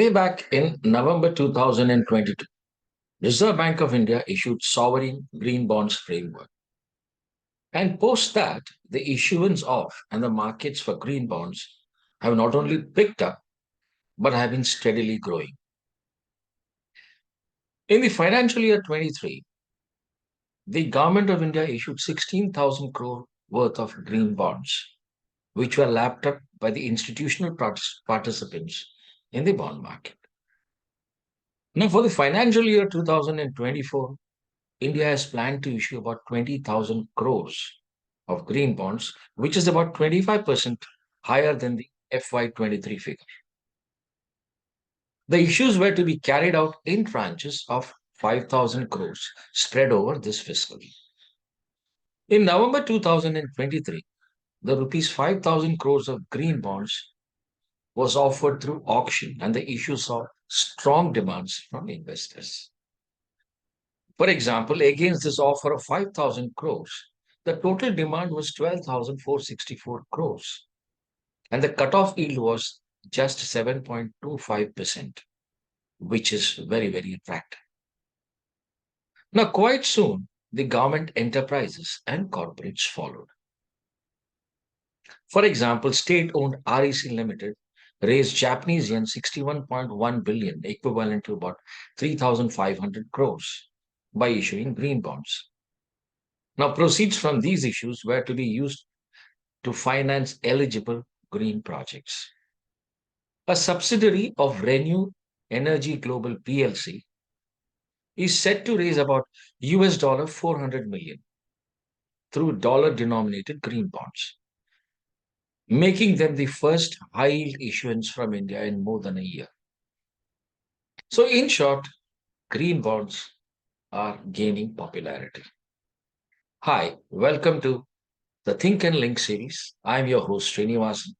Way back in November 2022, Reserve Bank of India issued sovereign green bonds framework. And post that, the issuance of and the markets for green bonds have not only picked up, but have been steadily growing. In the financial year 23, the government of India issued 16,000 crore worth of green bonds, which were lapped up by the institutional participants in the bond market. Now, for the financial year 2024, India has planned to issue about 20,000 crores of green bonds, which is about 25% higher than the FY23 figure. The issues were to be carried out in tranches of 5,000 crores spread over this fiscal year. In November 2023, the rupees 5,000 crores of green bonds was offered through auction, and the issue saw strong demands from investors. For example, against this offer of 5,000 crores, the total demand was 12,464 crores, and the cutoff yield was just 7.25%, which is very, very attractive. Now, quite soon, the government enterprises and corporates followed. For example, state-owned REC Limited raised Japanese yen 61.1 billion, equivalent to about 3,500 crores, by issuing green bonds. Now, proceeds from these issues were to be used to finance eligible green projects. A subsidiary of Renew Energy Global PLC is set to raise about US dollar 400 million through dollar denominated green bonds, making them the first high yield issuance from India in more than a year. So, in short, green bonds are gaining popularity. Hi, welcome to the Think and Link series. I'm your host, Srinivasan.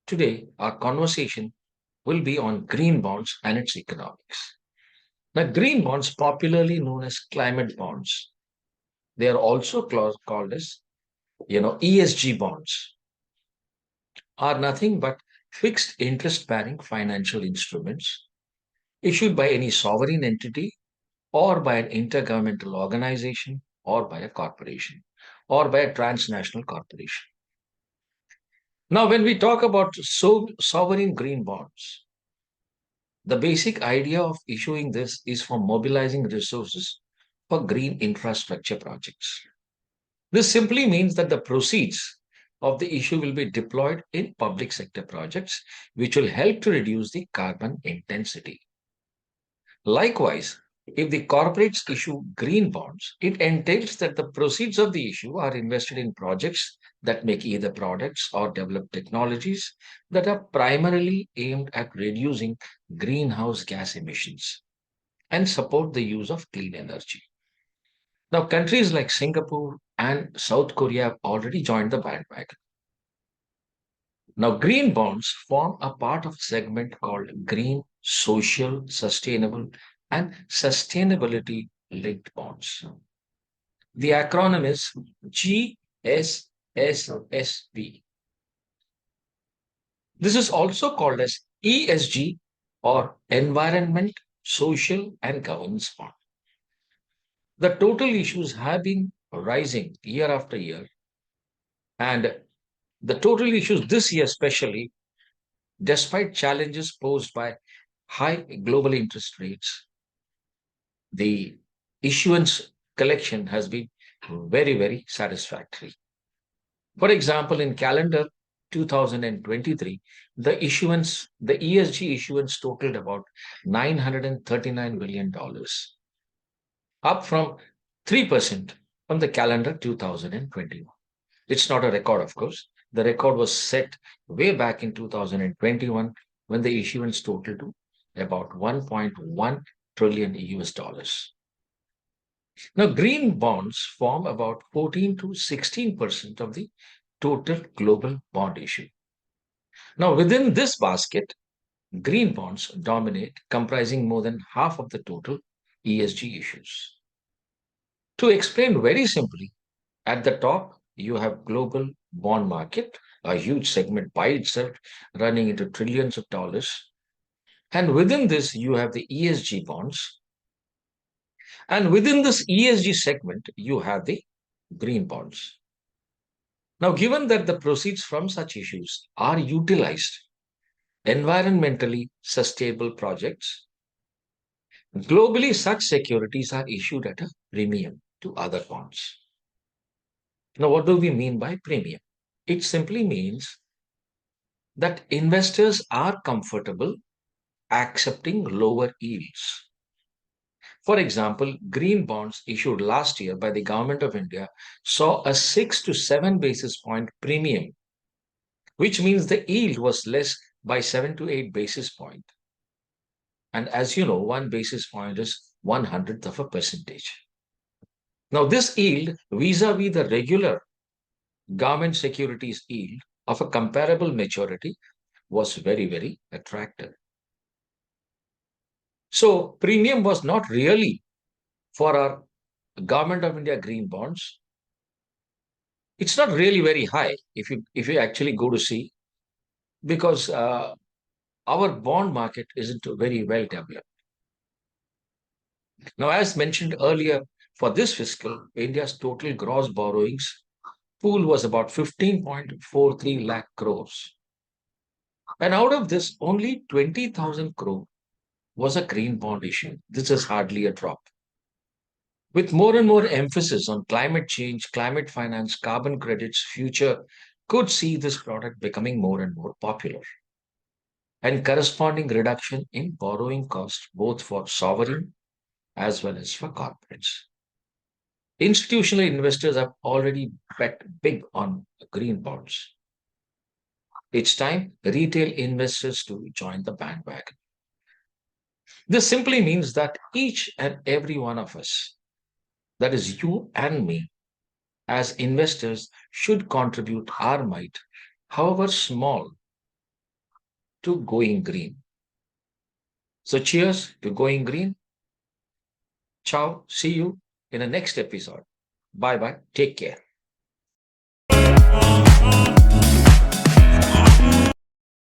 Today, our conversation will be on green bonds and its economics. Now, green bonds, popularly known as climate bonds, they are also called as, ESG bonds, are nothing but fixed interest bearing financial instruments issued by any sovereign entity or by an intergovernmental organization or by a corporation or by a transnational corporation. Now, when we talk about sovereign green bonds, the basic idea of issuing this is for mobilizing resources for green infrastructure projects. This simply means that the proceeds of the issue will be deployed in public sector projects, which will help to reduce the carbon intensity. Likewise, if the corporates issue green bonds, it entails that the proceeds of the issue are invested in projects that make either products or develop technologies that are primarily aimed at reducing greenhouse gas emissions and support the use of clean energy. Now, countries like Singapore and South Korea have already joined the bandwagon. Now, green bonds form a part of a segment called green, social, sustainable, and sustainability linked bonds. The acronym is GSSSB. This is also called as ESG, or Environment, Social, and Governance Bond. The total issues have been rising year after year, and the total issues this year, especially, despite challenges posed by high global interest rates, the issuance collection has been very, very satisfactory. For example, in calendar 2023, the ESG issuance totaled about $939 billion, up from 3% from the calendar 2021. It's not a record, of course. The record was set way back in 2021 when the issuance totaled to about 1.1 trillion US dollars. Now, green bonds form about 14 to 16% of the total global bond issue. Now, within this basket, green bonds dominate, comprising more than half of the total ESG issues. To explain very simply, at the top, you have global bond market, a huge segment by itself running into trillions of dollars. And within this, you have the ESG bonds. And within this ESG segment, you have the green bonds. Now, given that the proceeds from such issues are utilized environmentally sustainable projects, globally such securities are issued at a premium to other bonds. Now, what do we mean by premium? It simply means that investors are comfortable accepting lower yields. For example, green bonds issued last year by the government of India saw a 6 to 7 basis point premium, which means the yield was less by 7 to 8 basis point. And as you know, 1 basis point is 1/100th of a percentage. Now, this yield vis-a-vis the regular government securities yield of a comparable maturity was very, very attractive. So, premium was not really for our government of India green bonds. It's not really very high if you actually go to see, because our bond market isn't very well developed. Now, as mentioned earlier, for this fiscal, India's total gross borrowings pool was about 15.43 lakh crores. And out of this, only 20,000 crore was a green bond issue. This is hardly a drop. With more and more emphasis on climate change, climate finance, carbon credits, future could see this product becoming more and more popular, and corresponding reduction in borrowing costs both for sovereign as well as for corporates. Institutional investors have already bet big on green bonds. It's time retail investors to join the bandwagon. This simply means that each and every one of us, that is you and me, as investors, should contribute our might, however small, to going green. So, cheers to going green. Ciao. See you in the next episode. Bye bye. Take care.